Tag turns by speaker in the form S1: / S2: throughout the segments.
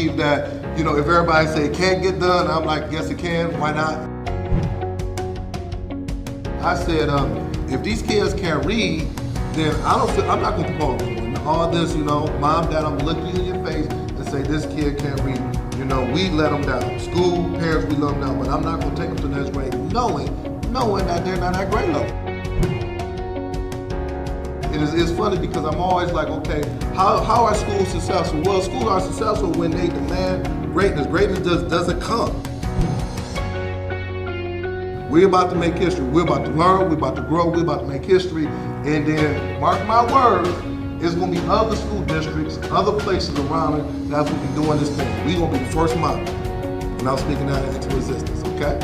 S1: believe that, if everybody say it can't get done, I'm like, yes it can, why not? I said, if these kids can't read, then I'm not gonna promote all this, mom, dad, I'm gonna look you in your face and say this kid can't read. We let them down. School, parents, we let them down, but I'm not gonna take them to the next grade knowing that they're not at grade level. It's funny because I'm always like, okay, how are schools successful? Well, schools are successful when they demand greatness. Greatness doesn't come. We're about to make history. We're about to learn. We're about to grow. We're about to make history. And then, mark my words, it's going to be other school districts, other places around it that's going to be doing this thing. We're going to be the first model. And I'm speaking that into existence, okay?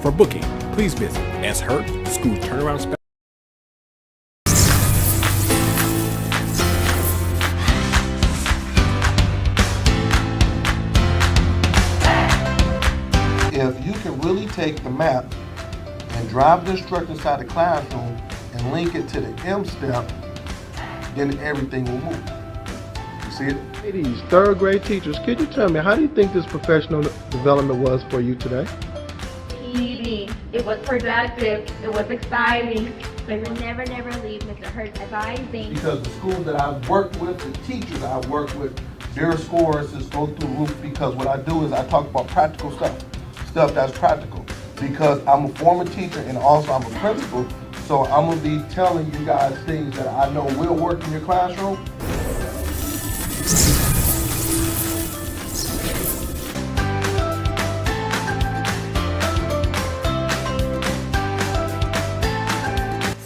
S2: For booking, please visit SHURT School Turnaround Specialist.
S1: If you can really take the map and drive the instructor inside the classroom and link it to the M step, then everything will move. You see it?
S3: Ladies, third grade teachers, could you tell me, how do you think this professional development was for you today?
S4: Easy. It was productive. It was exciting. But we'll never leave Mr. Hurt's advising.
S1: Because the schools that I've worked with, the teachers I've worked with, their scores just go through the roof because what I do is I talk about practical stuff that's practical. Because I'm a former teacher and also I'm a principal, so I'm gonna be telling you guys things that I know will work in your classroom.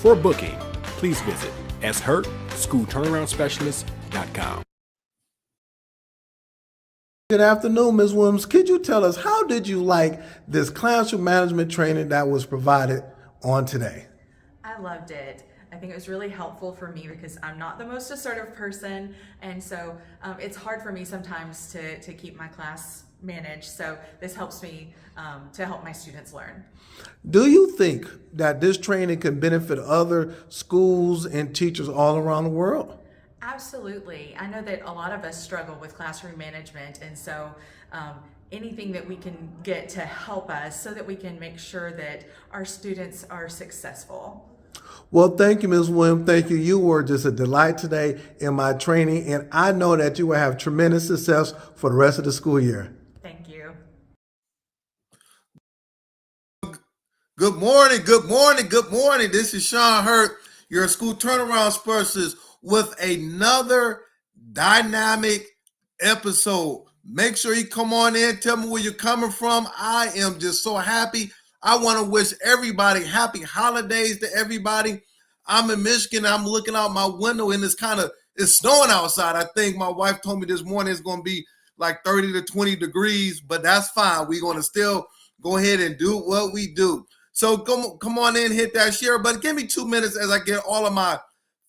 S2: For booking, please visit SHURT School Turnaround Specialist.com.
S3: Good afternoon, Ms. Williams. Could you tell us, how did you like this classroom management training that was provided on today?
S5: I loved it. I think it was really helpful for me because I'm not the most assertive person, and so it's hard for me sometimes to keep my class managed. So this helps me to help my students learn.
S3: Do you think that this training can benefit other schools and teachers all around the world?
S5: Absolutely. I know that a lot of us struggle with classroom management, and so anything that we can get to help us so that we can make sure that our students are successful.
S3: Well, thank you, Ms. Williams. Thank you. You were just a delight today in my training, and I know that you will have tremendous success for the rest of the school year.
S5: Thank you.
S1: Good morning, good morning, good morning. This is Sean Hurt, your school turnaround specialist, with another dynamic episode. Make sure you come on in, tell me where you're coming from. I am just so happy. I want to wish everybody happy holidays to everybody. I'm in Michigan. I'm looking out my window and it's snowing outside. I think my wife told me this morning it's going to be like 30 to 20 degrees, but that's fine. We're going to still go ahead and do what we do. So come on in, hit that share button. Give me 2 minutes as I get all of my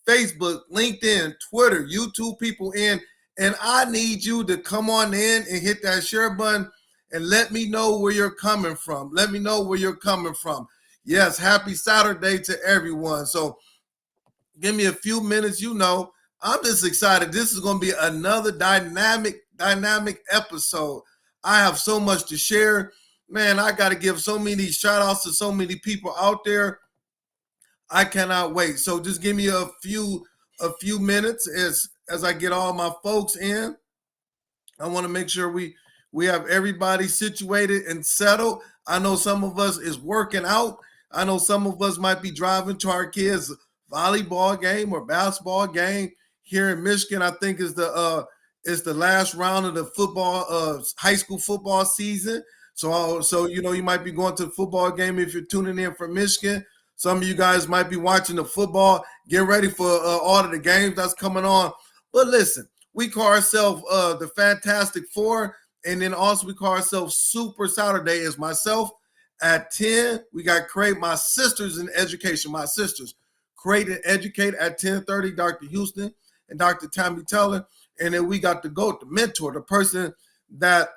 S1: Facebook, LinkedIn, Twitter, YouTube people in. And I need you to come on in and hit that share button and let me know where you're coming from. Let me know where you're coming from. Yes, happy Saturday to everyone. So give me a few minutes. I'm just excited. This is going to be another dynamic episode. I have so much to share. Man, I got to give so many shout outs to so many people out there. I cannot wait. So just give me a few minutes as I get all my folks in. I want to make sure we have everybody situated and settled. I know some of us is working out. I know some of us might be driving to our kids' volleyball game or basketball game here in Michigan. I think is the last round of the football high school football season. So you might be going to the football game if you're tuning in from Michigan. Some of you guys might be watching the football. Get ready for all of the games that's coming on. But listen, we call ourselves the Fantastic Four, and then also we call ourselves Super Saturday. Is myself at 10. We got Create, my sisters in education. My sisters, Create and Educate at 10:30. Dr. Houston and Dr. Tammy Teller, and then we got the GOAT, the mentor, the person that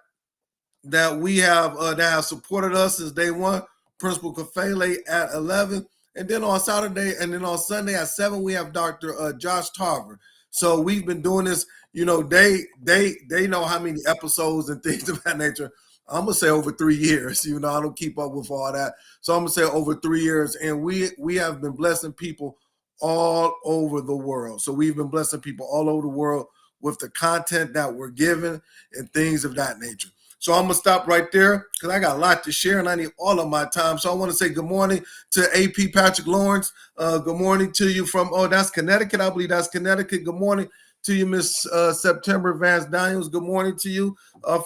S1: we have that has supported us since day one, Principal Kafele at 11. And then on Saturday, and then on Sunday at 7, we have Dr. Josh Tarver. So we've been doing this, they know how many episodes and things of that nature. I'm gonna say over 3 years. I don't keep up with all that. So I'm gonna say over 3 years. And we have been blessing people all over the world. So we've been blessing people all over the world with the content that we're given and things of that nature. So I'm going to stop right there because I got a lot to share and I need all of my time. So I want to say good morning to AP Patrick Lawrence. Good morning to you from, that's Connecticut. I believe that's Connecticut. Good morning to you, Miss September Vance Daniels. Good morning to you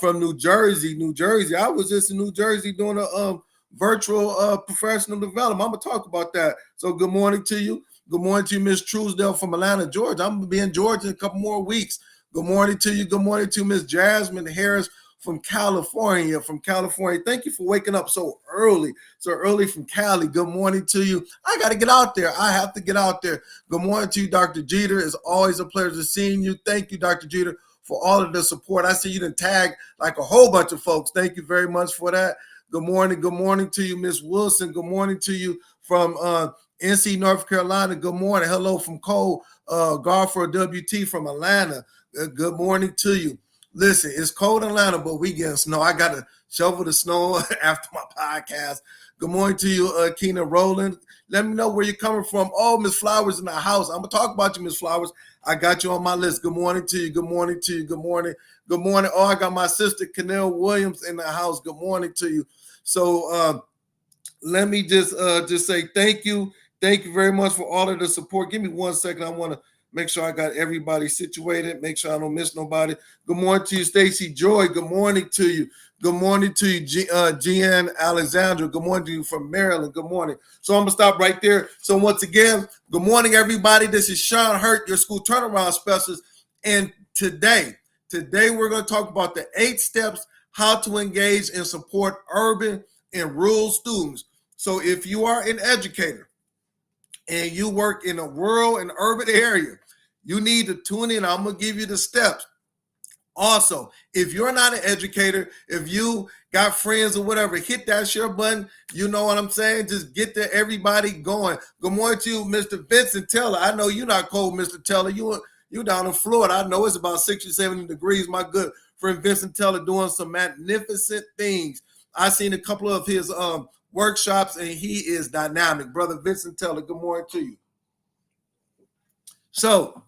S1: from New Jersey. I was just in New Jersey doing a virtual professional development. I'm going to talk about that. So good morning to you. Good morning to you, Miss Truesdale from Atlanta, Georgia. I'm going to be in Georgia in a couple more weeks. Good morning to you. Good morning to Miss Jasmine Harris from California. Thank you for waking up so early from Cali. Good morning to you. I got to get out there. I have to get out there. Good morning to you, Dr. Jeter. It's always a pleasure seeing you. Thank you, Dr. Jeter, for all of the support. I see you done tagged like a whole bunch of folks. Thank you very much for that. Good morning. Good morning to you, Miss Wilson. Good morning to you from NC, North Carolina. Good morning. Hello from Cole Garfor WT from Atlanta. Good morning to you. Listen, it's cold in Atlanta, but we getting snow. I got to shovel the snow after my podcast. Good morning to you, Keena Rowland. Let me know where you're coming from. Oh, Miss Flowers in the house. I'm going to talk about you, Miss Flowers. I got you on my list. Good morning to you. Good morning to you. Good morning. Good morning. Oh, I got my sister, Canel Williams, in the house. Good morning to you. So let me just say thank you. Thank you very much for all of the support. Give me 1 second. I want to make sure I got everybody situated. Make sure I don't miss nobody. Good morning to you, Stacy Joy. Good morning to you. Good morning to you, Jeanne Alexandra. Good morning to you from Maryland. Good morning. So I'm going to stop right there. So once again, good morning, everybody. This is Sean Hurt, your school turnaround specialist. And today we're going to talk about the 8 steps how to engage and support urban and rural students. So if you are an educator and you work in a rural and urban area, you need to tune in. I'm going to give you the steps. Also, if you're not an educator, if you got friends or whatever, hit that share button. You know what I'm saying? Just get everybody going. Good morning to you, Mr. Vincent Teller. I know you're not cold, Mr. Teller. You down in Florida. I know it's about 60, 70 degrees. My good friend Vincent Teller doing some magnificent things. I seen a couple of his workshops, and he is dynamic. Brother Vincent Teller, good morning to you. So,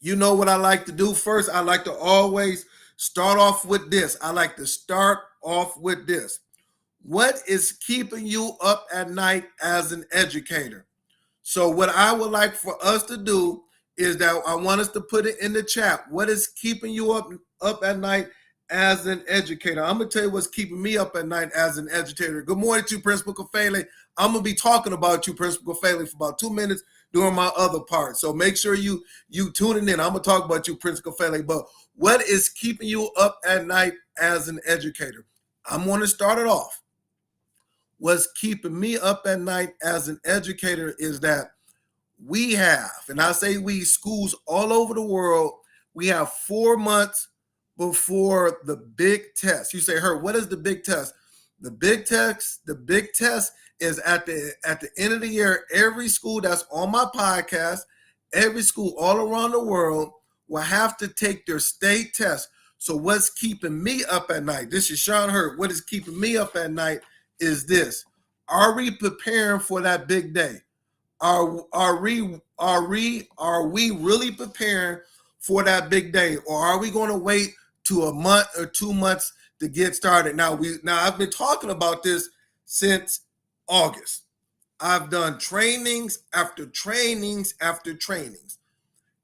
S1: you know what I like to do first? I like to always start off with this. What is keeping you up at night as an educator? So what I would like for us to do is that I want us to put it in the chat. What is keeping you up at night as an educator? I'm going to tell you what's keeping me up at night as an educator. Good morning to you, Principal Kafele. I'm going to be talking about you, Principal Kafele, for about 2 minutes during my other part. So make sure you tuning in. I'm going to talk about you, Principal Kafele. But what is keeping you up at night as an educator? I'm going to start it off. What's keeping me up at night as an educator is that we have, and I say we, schools all over the world, we have 4 months before the big test. You say, Herb, what is the big test? The big test is at the end of the year. Every school that's on my podcast, every school all around the world will have to take their state test. So what's keeping me up at night? This is Sean Hurt. What is keeping me up at night is this. Are we preparing for that big day? Are we really preparing for that big day, or are we going to wait to a month or 2 months to get started? Now I've been talking about this since August. I've done trainings after trainings after trainings.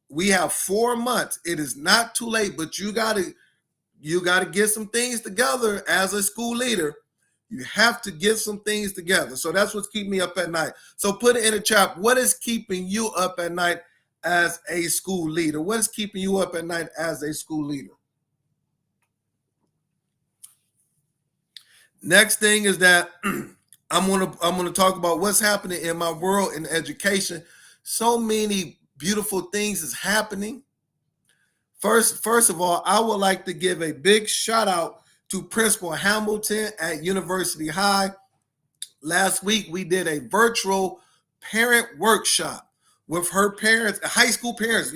S1: We have 4 months. It is not too late, but you got to get some things together as a school leader. You have to get some things together. So that's what's keeping me up at night. So put it in the chat. What is keeping you up at night as a school leader? What is keeping you up at night as a school leader? Next thing is that I'm gonna talk about what's happening in my world in education. So many beautiful things is happening. First of all, I would like to give a big shout out to Principal Hamilton at University High. Last week, we did a virtual parent workshop with her parents, high school parents.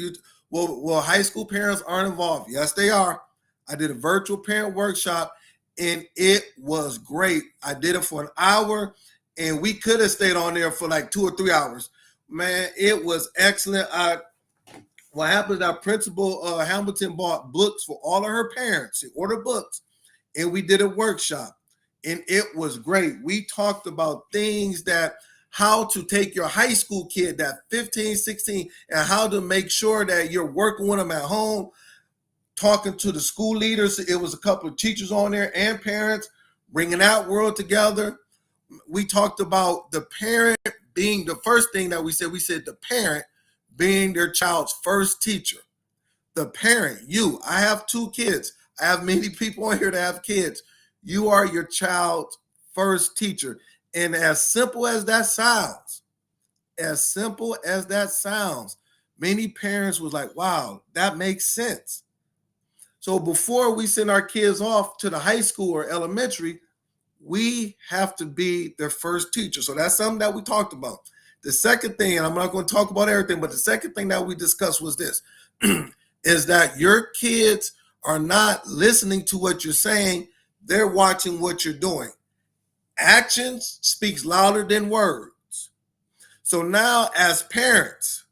S1: Well, high school parents aren't involved. Yes, they are. I did a virtual parent workshop, and it was great. I did it for an hour, and we could have stayed on there for like 2 or 3 hours. Man, it was excellent. What happened is our principal, Hamilton, bought books for all of her parents. She ordered books, and we did a workshop, and it was great. We talked about things that how to take your high school kid, that 15, 16, and how to make sure that you're working with them at home, talking to the school leaders. It was a couple of teachers on there and parents, bringing that world together. We talked about the parent being the first thing that we said the parent being their child's first teacher. The parent, you, I have 2 kids. I have many people on here that have kids. You are your child's first teacher. And as simple as that sounds, many parents was like, wow, that makes sense. So before we send our kids off to the high school or elementary, we have to be their first teacher. So that's something that we talked about. The second thing, and I'm not going to talk about everything, but the second thing that we discussed was this, is that your kids are not listening to what you're saying. They're watching what you're doing. Actions speaks louder than words. So now as parents,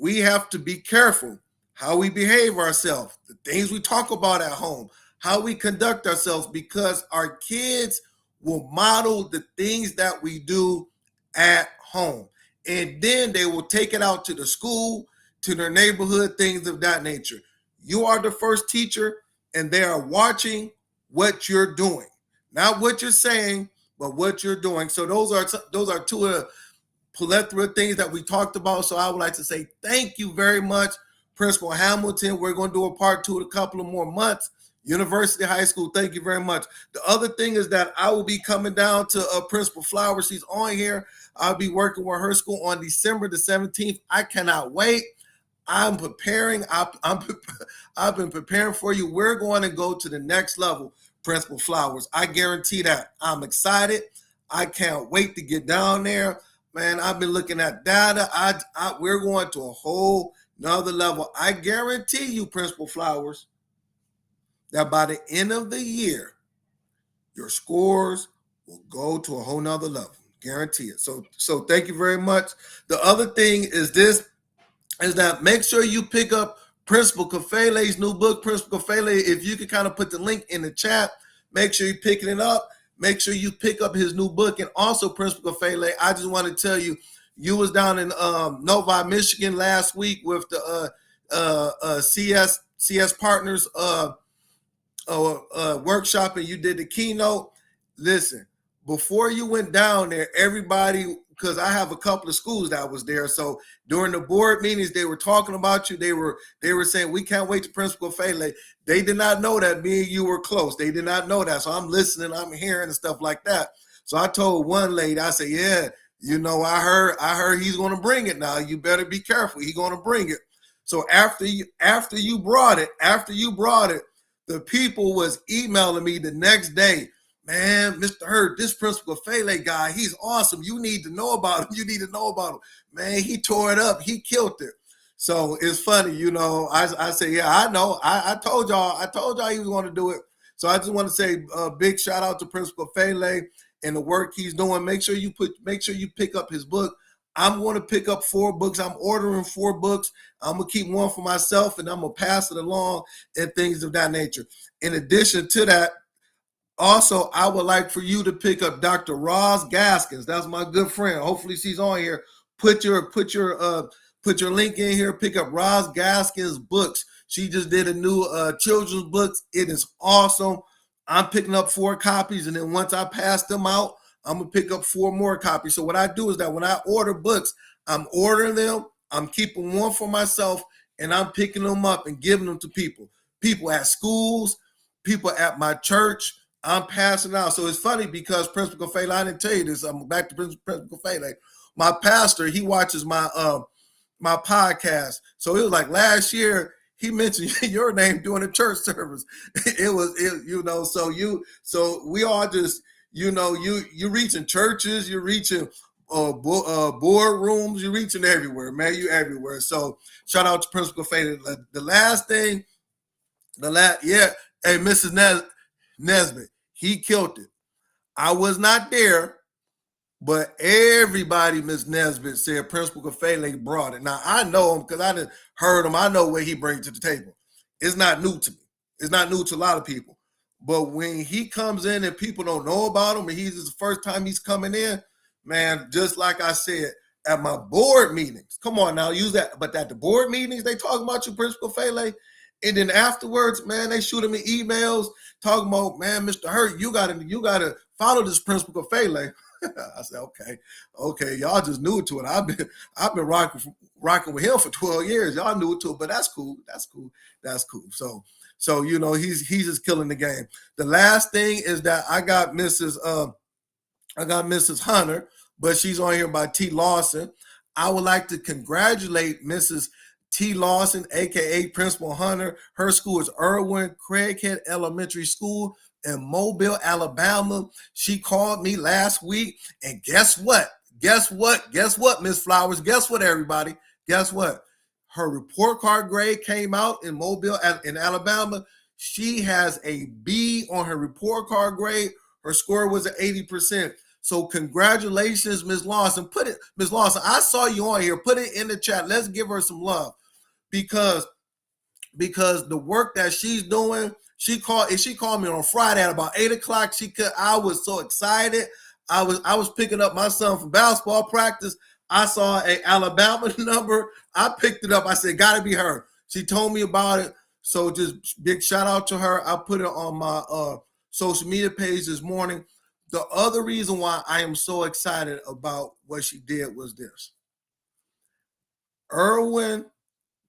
S1: we have to be careful how we behave ourselves, the things we talk about at home, how we conduct ourselves, because our kids will model the things that we do at home. And then they will take it out to the school, to their neighborhood, things of that nature. You are the first teacher, and they are watching what you're doing. Not what you're saying, but what you're doing. So those are 2 of the plethora of things that we talked about. So I would like to say thank you very much, Principal Hamilton. We're going to do a part 2 in a couple of more months. University High School, thank you very much. The other thing is that I will be coming down to Principal Flowers. She's on here. I'll be working with her school on December the 17th. I cannot wait. I'm preparing. I've been preparing for you. We're going to go to the next level, Principal Flowers. I guarantee that. I'm excited. I can't wait to get down there. Man, I've been looking at data. We're going to a whole nother level. I guarantee you, Principal Flowers, that by the end of the year, your scores will go to a whole nother level. Guarantee it. So thank you very much. The other thing is that make sure you pick up Principal Kafele's new book, Principal Kafele. If you could kind of put the link in the chat, make sure you're picking it up. Make sure you pick up his new book. And also, Principal Kafele, I just want to tell you, you was down in Novi, Michigan last week with the CS Partners workshop, and you did the keynote. Listen, before you went down there, everybody, because I have a couple of schools that was there. So during the board meetings, they were talking about you. They were saying, we can't wait to Principal Fele. They did not know that me and you were close. They did not know that. So I'm listening, I'm hearing and stuff like that. So I told one lady, I said, yeah, you know, I heard he's going to bring it now. You better be careful. He's going to bring it. So after you brought it, the people was emailing me the next day. Man, Mr. Hurt, this Principal Fele guy, he's awesome. You need to know about him. Man, he tore it up. He killed it. So it's funny, you know. I say, yeah, I know. I told y'all he was going to do it. So I just want to say a big shout out to Principal Fele and the work he's doing. Make sure you pick up his book. I'm going to pick up 4 books. I'm ordering 4 books. I'm going to keep one for myself, and I'm going to pass it along and things of that nature. In addition to that, also, I would like for you to pick up Dr. Roz Gaskins. That's my good friend. Hopefully she's on here. Put your link in here. Pick up Roz Gaskins' books. She just did a new children's books. It is awesome. I'm picking up 4 copies, and then once I pass them out, I'm going to pick up 4 more copies. So what I do is that when I order books, I'm ordering them, I'm keeping one for myself, and I'm picking them up and giving them to people. People at schools, people at my church, I'm passing out. So it's funny because Principal Fele, I didn't tell you this. I'm back to Principal Fele. My pastor, he watches my my podcast. So it was like last year, he mentioned your name during the church service. So we all just, you know, you're reaching churches, you're reaching board rooms. You're reaching everywhere, man. You everywhere. So shout out to Principal Faye. The last thing, hey, Mrs. Nesbitt, he killed it. I was not there, but everybody, Miss Nesbitt, said Principal Kafele brought it. Now, I know him because I done heard him. I know what he brings to the table. It's not new to me. It's not new to a lot of people. But when he comes in and people don't know about him, and he's the first time he's coming in, man, just like I said, at my board meetings, come on now, use that. But at the board meetings, they talk about you, Principal Kafele. And then afterwards, man, they shoot me emails talking about, man, Mr. Hurt, you gotta follow this Principal Kafele. I said, okay, y'all just new to it. I've been rocking with him for 12 years. Y'all new to it, but that's cool. So you know, he's just killing the game. The last thing is that I got Mrs. Hunter, but she's on here by T. Lawson. I would like to congratulate Mrs. T. Lawson, aka Principal Hunter. Her school is Irwin Craighead Elementary School in Mobile, Alabama. She called me last week, and guess what, Miss Flowers? Guess what, everybody? Guess what? Her report card grade came out in Mobile, in Alabama. She has a B on her report card grade. Her score was at 80%. So congratulations, Ms. Lawson. Ms. Lawson, I saw you on here. Put it in the chat. Let's give her some love because the work that she's doing. She called me on Friday at about 8 o'clock. I was so excited. I was picking up my son from basketball practice. I saw a Alabama number. I picked it up. I said, gotta be her. She told me about it. So just big shout out to her. I put it on my social media page this morning. The other reason why I am so excited about what she did was this. Irwin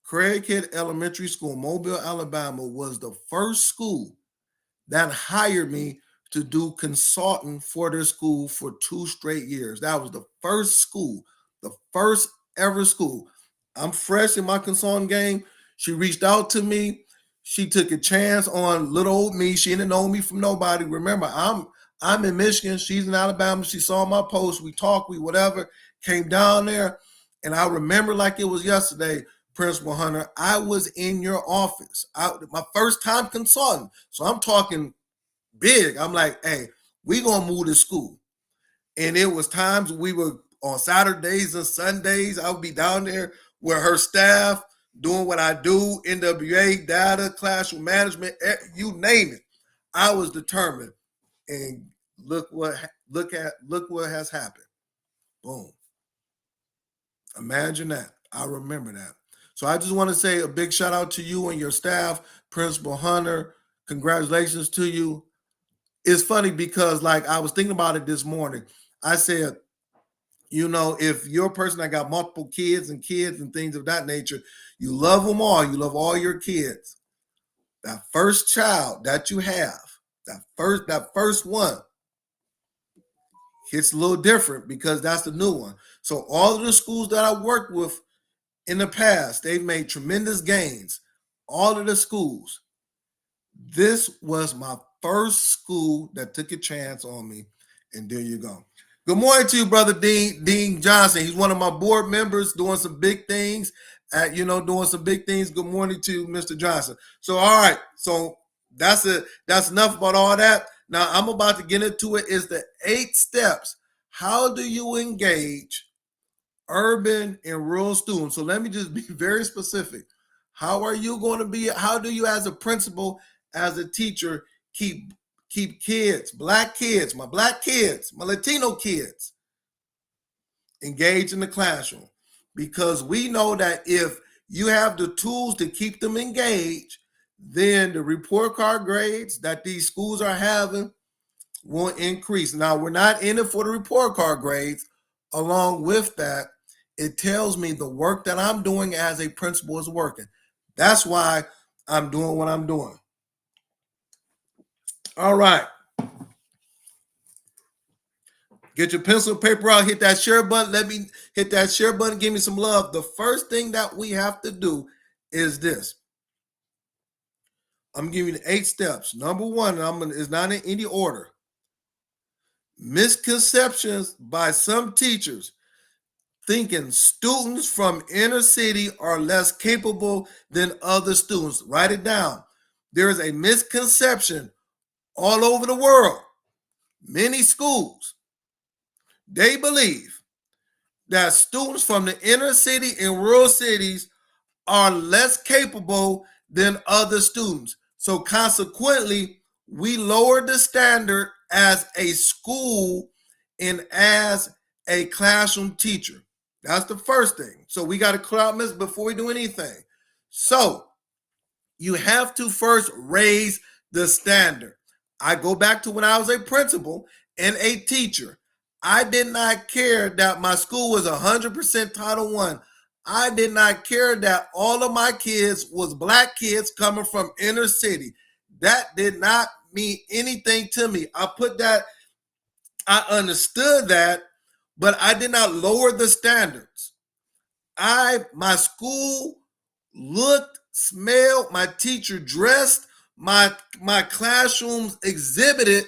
S1: Craighead Elementary School, Mobile, Alabama, was the first school that hired me to do consulting for their school for 2 straight years. That was the first school, the first ever school. I'm fresh in my consulting game. She reached out to me. She took a chance on little old me. She didn't know me from nobody. Remember, I'm in Michigan. She's in Alabama. She saw my post. We talked, whatever, came down there. And I remember like it was yesterday, Principal Hunter, I was in your office. My first time consulting. So I'm talking big. I'm like, hey, we gonna move to school. And it was times we were on Saturdays and Sundays. I would be down there with her staff doing what I do, NWA, data, classroom management, you name it. I was determined. And look what has happened. Boom. Imagine that. I remember that. So I just want to say a big shout out to you and your staff, Principal Hunter. Congratulations to you. It's funny because like I was thinking about it this morning. I said, you know, if you're a person that got multiple kids and things of that nature, you love them all. You love all your kids. That first child that you have, that first one hits a little different because that's the new one. So all of the schools that I worked with in the past, they've made tremendous gains. All of the schools. This was my first school that took a chance on me. And there you go. Good morning to you, Brother Dean Johnson. He's one of my board members doing some big things. Good morning to you, Mr. Johnson. So, all right. So that's enough about all that. Now I'm about to get into it. Is the 8 steps. How do you engage urban and rural students? So let me just be very specific. How do you as a principal, as a teacher, keep kids, black kids, my Latino kids engaged in the classroom? Because we know that if you have the tools to keep them engaged, then the report card grades that these schools are having will increase. Now, we're not in it for the report card grades. Along with that, it tells me the work that I'm doing as a principal is working. That's why I'm doing what I'm doing. All right. Get your pencil and paper out. Hit that share button. Let me hit that share button. Give me some love. The first thing that we have to do is this. I'm giving you 8 steps. Number 1, it's not in any order. Misconceptions by some teachers thinking students from inner city are less capable than other students. Write it down. There is a misconception all over the world. Many schools, they believe that students from the inner city and rural cities are less capable than other students. So consequently, we lower the standard as a school and as a classroom teacher. That's the first thing. So we got to clear out myths before we do anything. So you have to first raise the standard. I go back to when I was a principal and a teacher. I did not care that my school was 100% Title I. I did not care that all of my kids was Black kids coming from inner city. That did not mean anything to me. I understood that, but I did not lower the standards. My school looked, smelled, my teacher dressed, my classrooms exhibited.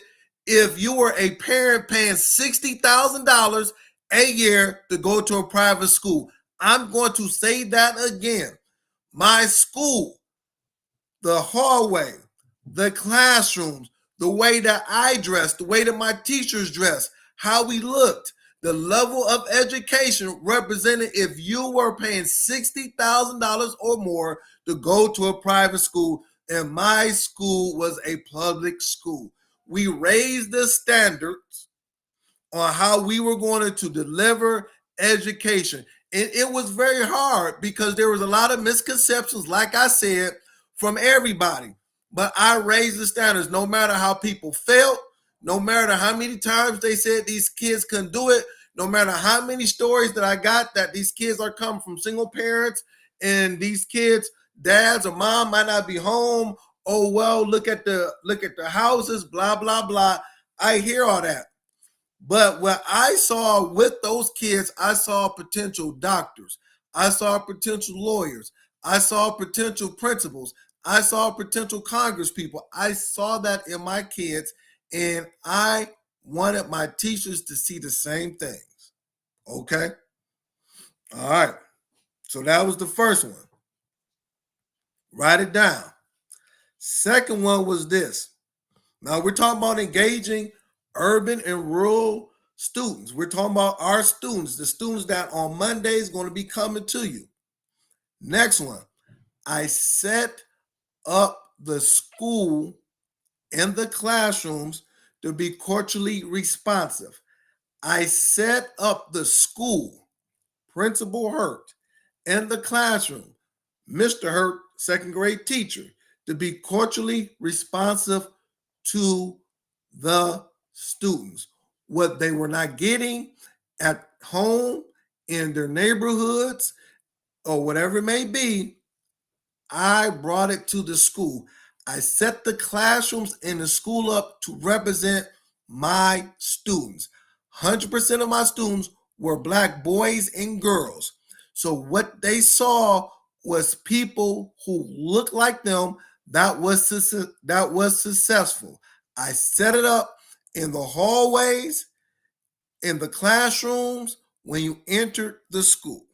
S1: If you were a parent paying $60,000 a year to go to a private school, I'm going to say that again. My school, the hallway, the classrooms, the way that I dressed, the way that my teachers dressed, how we looked, the level of education represented if you were paying $60,000 or more to go to a private school, and my school was a public school. We raised the standards on how we were going to deliver education. And it was very hard because there was a lot of misconceptions, like I said, from everybody. But I raised the standards no matter how people felt, no matter how many times they said these kids couldn't do it, no matter how many stories that I got that these kids are coming from single parents and these kids, dads or mom might not be home. Oh, well, look at the houses, blah, blah, blah. I hear all that. But what I saw with those kids, I saw potential doctors. I saw potential lawyers. I saw potential principals. I saw potential Congress people. I saw that in my kids, and I wanted my teachers to see the same things. Okay? All right. So that was the first one. Write it down. Second one was this. Now we're talking about engaging urban and rural students. We're talking about our students, the students that on Monday is going to be coming to you. Next one, I set up the school and the classrooms to be culturally responsive. I set up the school, Principal Hurt, and the classroom, Mr. Hurt, second grade teacher, to be culturally responsive to the students. What they were not getting at home, in their neighborhoods, or whatever it may be, I brought it to the school. I set the classrooms in the school up to represent my students. 100% of my students were Black boys and girls. So what they saw was people who looked like them that was successful. I set it up in the hallways, in the classrooms, when you entered the school.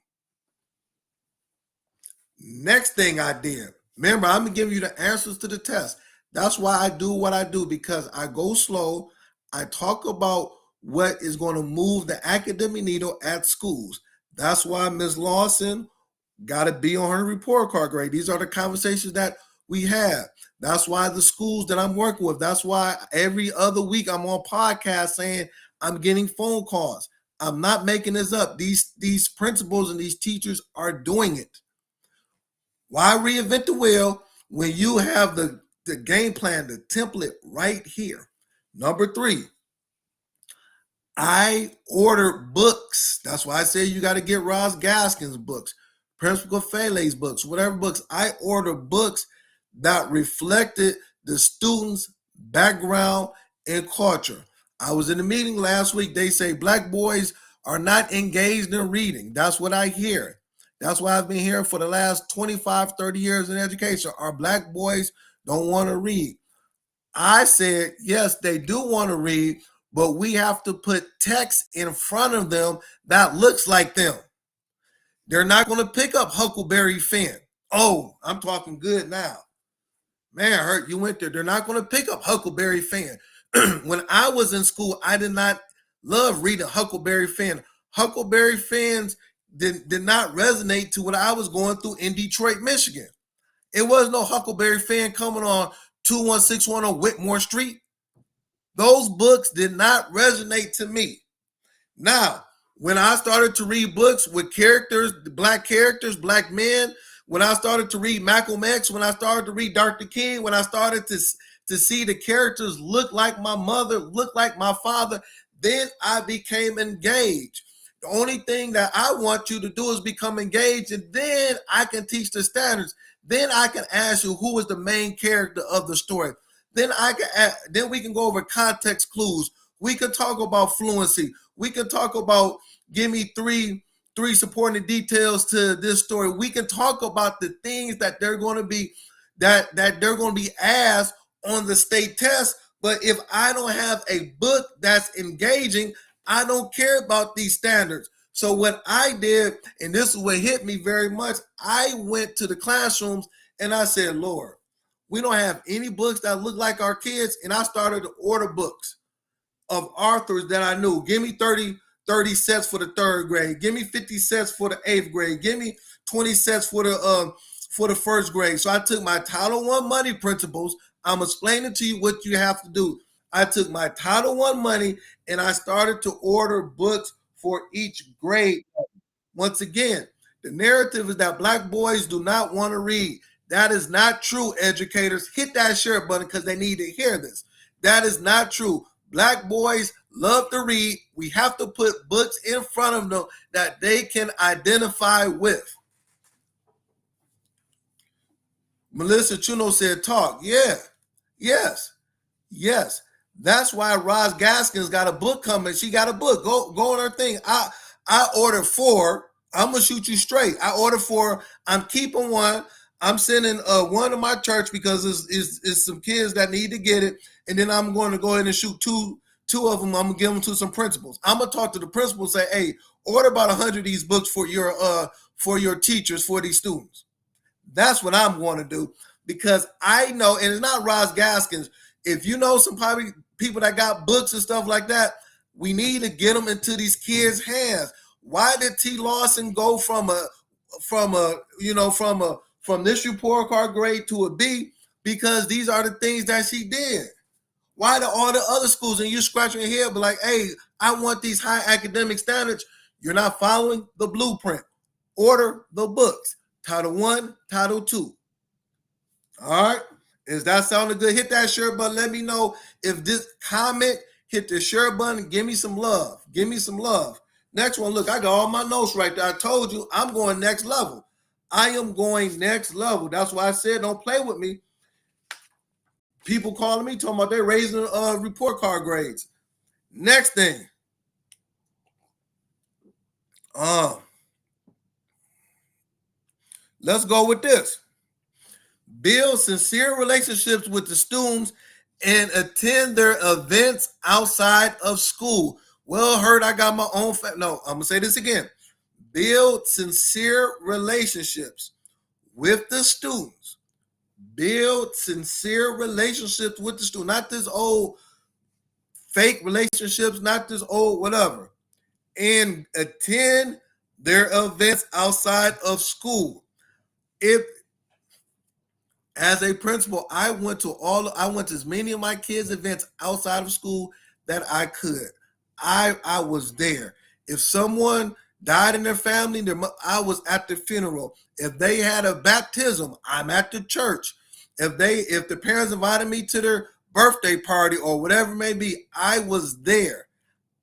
S1: Next thing I did, remember, I'm gonna give you the answers to the test. That's why I do what I do, because I go slow. I talk about what is going to move the academic needle at schools. That's why Ms. Lawson got to be on her report card grade. These are the conversations that we have. That's why the schools that I'm working with, that's why every other week I'm on podcast saying I'm getting phone calls. I'm not making this up. These principals and these teachers are doing it. Why reinvent the wheel when you have the game plan, the template right here? Number 3, I order books. That's why I say you got to get Ross Gaskins' books, Principal Fele's books, whatever books. I order books that reflected the students' background and culture. I was in a meeting last week. They say Black boys are not engaged in reading. That's what I hear. That's why I've been hearing for the last 25, 30 years in education. Our Black boys don't want to read. I said, yes, they do want to read, but we have to put text in front of them that looks like them. They're not going to pick up Huckleberry Finn. Oh, I'm talking good now. Man, Hurt, you went there. They're not going to pick up Huckleberry Finn. When I was in school, I did not love reading Huckleberry Finn. Huckleberry Finns did not resonate to what I was going through in Detroit, Michigan. It was no Huckleberry Finn coming on 21610 on Whitmore Street. Those books did not resonate to me. Now, when I started to read books with characters, black men, when I started to read Malcolm X, when I started to read Dr. King, when I started to see the characters look like my mother, look like my father, then I became engaged. The only thing that I want you to do is become engaged, and then I can teach the standards. Then I can ask you who is the main character of the story. Then we can go over context clues. We can talk about fluency. We can talk about give me three supporting details to this story. We can talk about the things that they're going to be that they're going to be asked on the state test. But if I don't have a book that's engaging, I don't care about these standards. So what I did, and this is what hit me very much, I went to the classrooms and I said, Lord, we don't have any books that look like our kids. And I started to order books of authors that I knew. Give me 30 sets for the third grade. Give me 50 sets for the eighth grade. Give me 20 sets for the first grade. So I took my Title I money principles. I'm explaining to you what you have to do. I took my Title I money and I started to order books for each grade. Once again, the narrative is that black boys do not want to read. That is not true, educators. Hit that share button because they need to hear this. That is not true. Black boys love to read. We have to put books in front of them that they can identify with. Melissa Chuno said, talk. Yeah. Yes. That's why Roz Gaskins got a book coming. She got a book. Go on her thing. I ordered 4. I'm going to shoot you straight. I ordered 4. I'm keeping 1. I'm sending one to my church because it's some kids that need to get it. And then I'm going to go ahead and shoot two of them. I'm going to give them to some principals. I'm going to talk to the principal, say, hey, order about 100 of these books for your teachers, for these students. That's what I'm going to do because I know, and it's not Roz Gaskins. If you know some probably people that got books and stuff like that, we need to get them into these kids' hands. Why did T. Lawson go from this report card grade to a B? Because these are the things that she did. Why do all the other schools, and you scratching your head, but like, hey, I want these high academic standards. You're not following the blueprint. Order the books. Title I, Title II. All right. Is that sounding good? Hit that share button. Let me know if this comment, hit the share button. Give me some love. Give me some love. Next one, look, I got all my notes right there. I told you I'm going next level. I am going next level. That's why I said don't play with me. People calling me, talking about they're raising report card grades. Next thing. Let's go with this. Build sincere relationships with the students and attend their events outside of school. Well, Hurt, I got my own. No, I'm going to say this again. Build sincere relationships with the students. Build sincere relationships with the student. Not this old fake relationships, not this old whatever. And attend their events outside of school. As a principal, I went to as many of my kids' events outside of school that I could. I was there. If someone died in their family, I was at the funeral. If they had a baptism, I'm at the church. If the parents invited me to their birthday party or whatever it may be, I was there.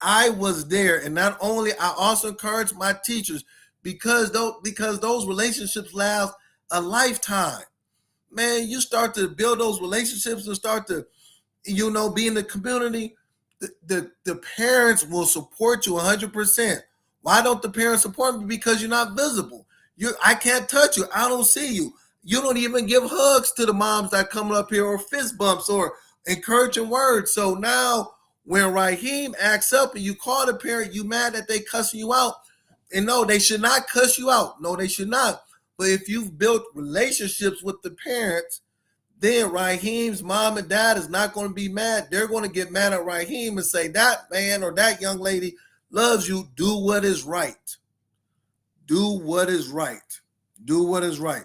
S1: And not only, I also encourage my teachers because those relationships last a lifetime. Man, you start to build those relationships and start to, be in the community. The parents will support you 100%. Why don't the parents support me? Because you're not visible. I can't touch you. I don't see you. You don't even give hugs to the moms that come up here or fist bumps or encouraging words. So now When Raheem acts up and you call the parent, you mad that they cussing you out. And no, they should not cuss you out. No, they should not. But if you've built relationships with the parents, then Raheem's mom and dad is not going to be mad. They're going to get mad at Raheem and say, that man or that young lady loves you. Do what is right. Do what is right. Do what is right.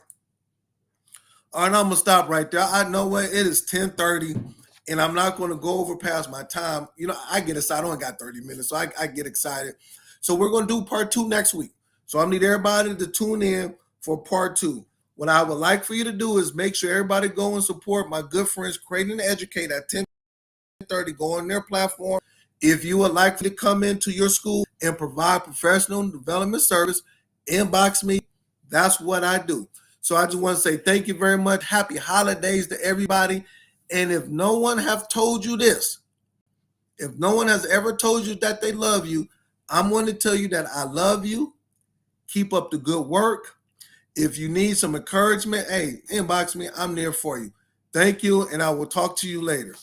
S1: All right, I'm going to stop right there. I know what, it is 10:30, and I'm not going to go over past my time. You know, I get excited. I only got 30 minutes, so I get excited. So we're going to do part 2 next week. So I need everybody to tune in for part 2. What I would like for you to do is make sure everybody go and support my good friends, Create and Educate at 10:30. Go on their platform. If you would like to come into your school and provide professional development service, inbox me. That's what I do. So I just want to say thank you very much. Happy holidays to everybody. And if no one have told you this, if no one has ever told you that they love you, I'm going to tell you that I love you. Keep up the good work. If you need some encouragement, hey, inbox me. I'm there for you. Thank you, and I will talk to you later.